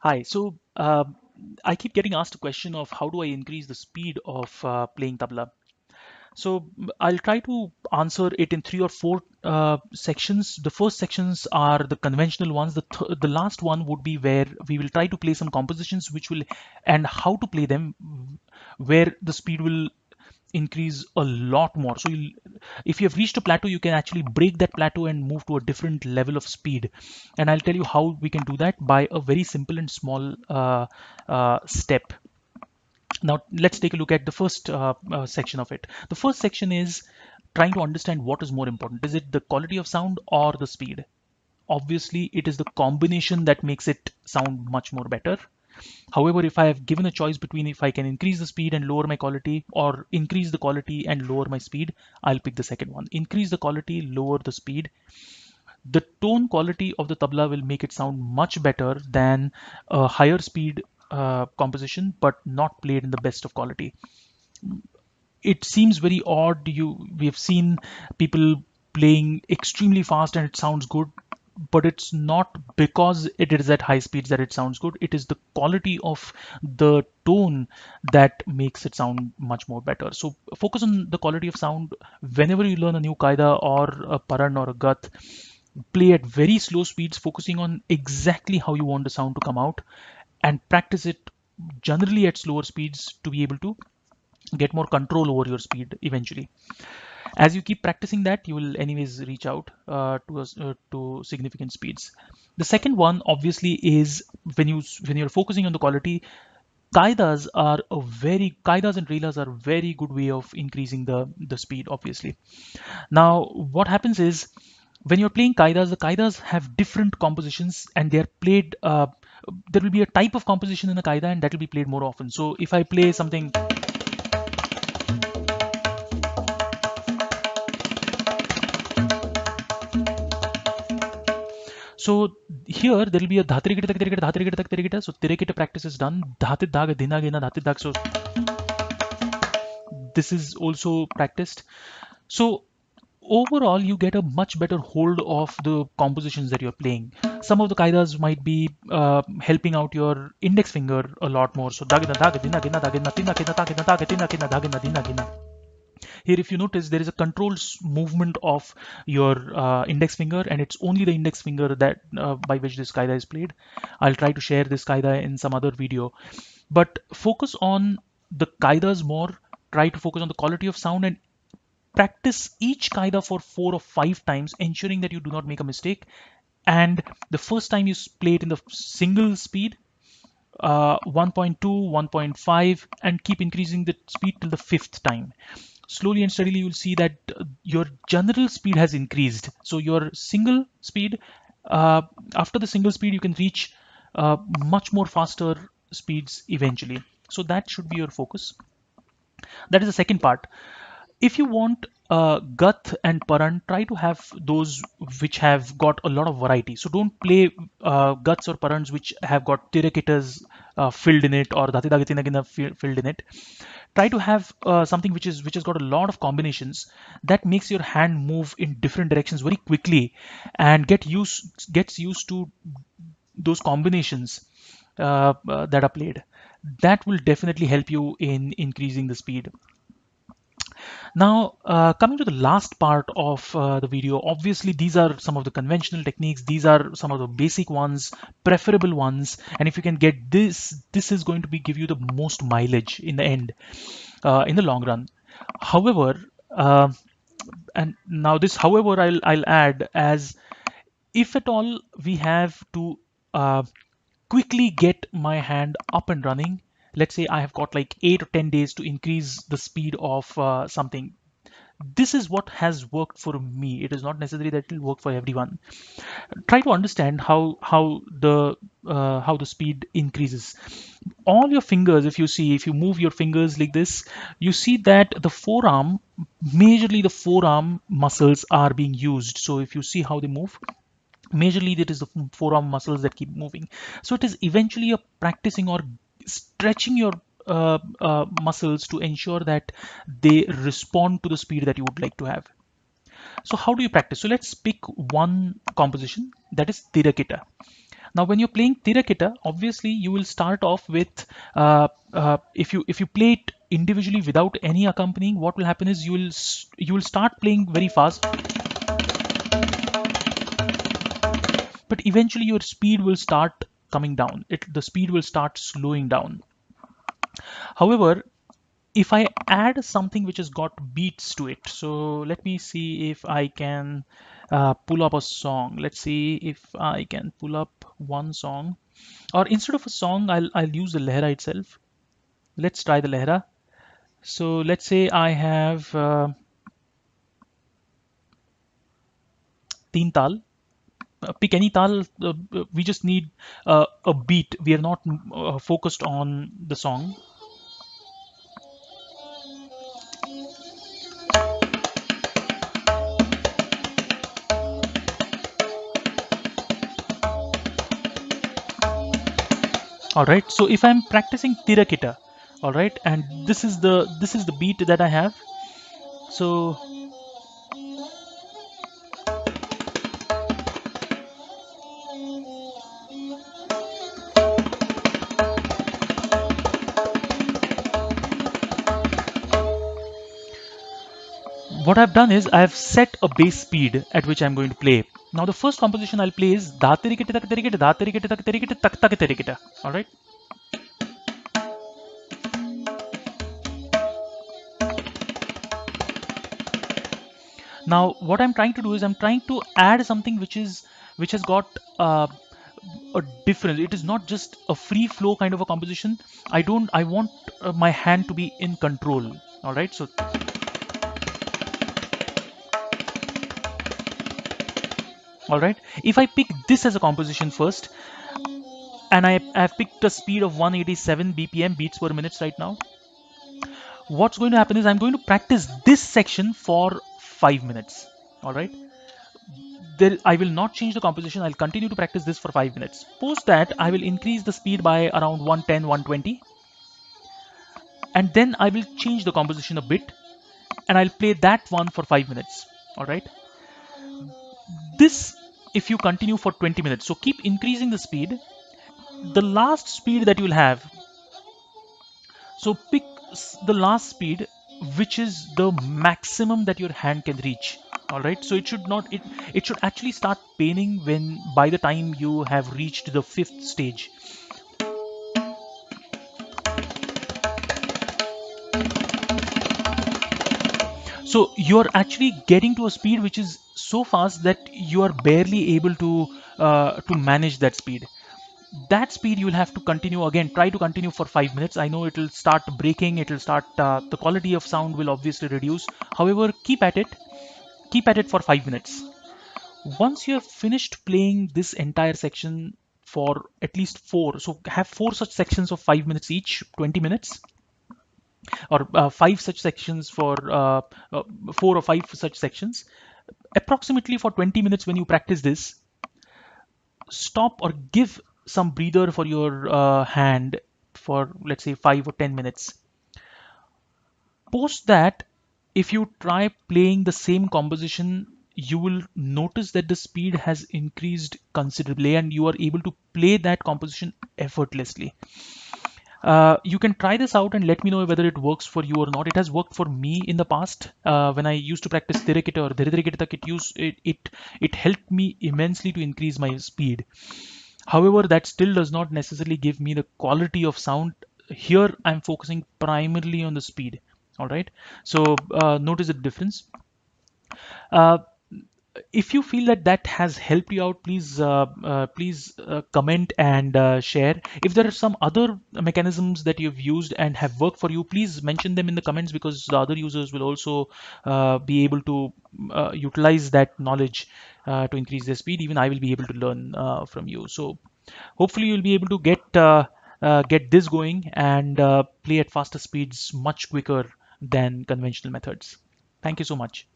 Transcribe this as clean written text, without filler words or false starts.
Hi. I keep getting asked a question of how do I increase the speed of playing tabla. I'll try to answer it in three or four sections. The first sections are the conventional ones. The last one would be where we will try to play some compositions and how to play them, where the speed will increase a lot more. If you have reached a plateau, you can actually break that plateau and move to a different level of speed. And I'll tell you how we can do that by a very simple and small step. Now, let's take a look at the first section of it. The first section is trying to understand what is more important. Is it the quality of sound or the speed? Obviously, it is the combination that makes it sound much more better. However, if I have given a choice between if I can increase the speed and lower my quality or increase the quality and lower my speed, I'll pick the second one. Increase the quality, lower the speed. The tone quality of the tabla will make it sound much better than a higher speed composition, but not played in the best of quality. It seems very odd. We have seen people playing extremely fast and it sounds good, but it's not because it is at high speeds that it sounds good. It is the quality of the tone that makes it sound much more better. So focus on the quality of sound. Whenever you learn a new qaida or a paran or a gat, play at very slow speeds, focusing on exactly how you want the sound to come out, and practice it generally at slower speeds to be able to get more control over your speed eventually. As you keep practicing that, you will anyways reach out to significant speeds. The second one obviously is when you're focusing on the quality. Qaidas and relas are very good way of increasing the speed, obviously. Now what happens is when you're playing qaidas, the qaidas have different compositions and they're played there will be a type of composition in a qaida and that will be played more often. So if I play something, so here there will be a dhatirigita taktirigita dhatirigita taktirigita. So tirikita practice is done. Dhatit dhag dina gina dhatit dhag. So this is also practiced. So overall, you get a much better hold of the compositions that you're playing. Some of the kaidas might be helping out your index finger a lot more. So dagina dag dina gina dagina tina kina ta kina ta tina kina dagina dina gina. Here, if you notice, there is a controlled movement of your index finger, and it's only the index finger that by which this qaida is played. I'll try to share this qaida in some other video, but focus on the qaidas more. Try to focus on the quality of sound and practice each qaida for 4 or 5 times, ensuring that you do not make a mistake. And the first time you play it in the single speed, 1.2, 1.5, and keep increasing the speed till the fifth time. Slowly and steadily, you'll see that your general speed has increased. So your single speed, uh, after the single speed, you can reach much more faster speeds eventually. So that should be your focus. That is the second part. If you want Gath and Paran, try to have those which have got a lot of variety. So don't play Guts or Parans which have got Tirakitas filled in it or Dhatidagatinagina filled in it. Try to have something which has got a lot of combinations that makes your hand move in different directions very quickly and gets used to those combinations that are played. That will definitely help you in increasing the speed. Now, coming to the last part of the video, obviously these are some of the conventional techniques. These are some of the basic ones, preferable ones. And if you can get this, this is going to be give you the most mileage in the end, in the long run. However, and now this, however, I'll add as if at all we have to quickly get my hand up and running. Let's say I have got like 8 or 10 days to increase the speed of something. This is what has worked for me. It is not necessary that it will work for everyone. Try to understand how the speed increases. All your fingers, if you move your fingers like this, you see that the forearm, majorly the forearm muscles are being used. So if you see how they move, majorly it is the forearm muscles that keep moving. So it is eventually a practicing or stretching your muscles to ensure that they respond to the speed that you would like to have. So how do you practice? So let's pick one composition, that is Tirakita. Now, when you're playing Tirakita, obviously you will start off with if you play it individually without any accompanying, what will happen is you will start playing very fast, but eventually your speed will start coming down. The speed will start slowing down. However, if I add something which has got beats to it, so let me see if I can pull up a song. Let's see if I can pull up one song, or instead of a song, I'll use the lehra itself. Let's try the lehra. So let's say I have teen tal. Pick any tal. We just need a beat. We are not focused on the song. All right. So if I'm practicing tirakita, all right, and this is the beat that I have. So what I've done is I've set a base speed at which I'm going to play. Now the first composition I'll play is da terikita tak terikita da terikita tak terikita tak tak terikita. All right. Now what I'm trying to do is I'm trying to add something which has got a difference. It is not just a free flow kind of a composition. I want my hand to be in control. All right. So all right. If I pick this as a composition first, and I've picked a speed of 187 BPM beats per minute right now, what's going to happen is I'm going to practice this section for 5 minutes. All right. There, I will not change the composition. I'll continue to practice this for 5 minutes. Post that, I will increase the speed by around 110, 120, and then I will change the composition a bit, and I'll play that one for 5 minutes. All right. This, if you continue for 20 minutes, so keep increasing the speed. The last speed that you'll have, so pick the last speed which is the maximum that your hand can reach. All right, so it should not it should actually start paining when by the time you have reached the fifth stage. So you're actually getting to a speed which is so fast that you are barely able to manage that speed. That speed you'll have to continue again. Try to continue for 5 minutes. I know it'll start breaking. It'll start the quality of sound will obviously reduce. However, keep at it. Keep at it for 5 minutes. Once you have finished playing this entire section for at least four, so have four such sections of 5 minutes each, 20 minutes, or five such sections for 4 or 5 such sections, approximately for 20 minutes. When you practice this, stop or give some breather for your hand for, let's say, 5 or 10 minutes. Post that, if you try playing the same composition, you will notice that the speed has increased considerably and you are able to play that composition effortlessly. You can try this out and let me know whether it works for you or not. It has worked for me in the past when I used to practice Tirakita or Dhiridirikita. It helped me immensely to increase my speed. However, that still does not necessarily give me the quality of sound. Here, I'm focusing primarily on the speed. All right. So notice the difference. Uh, if you feel that that has helped you out, please comment and share. If there are some other mechanisms that you've used and have worked for you, please mention them in the comments, because the other users will also be able to utilize that knowledge to increase their speed. Even I will be able to learn from you. So hopefully you'll be able to get this going and play at faster speeds much quicker than conventional methods. Thank you so much.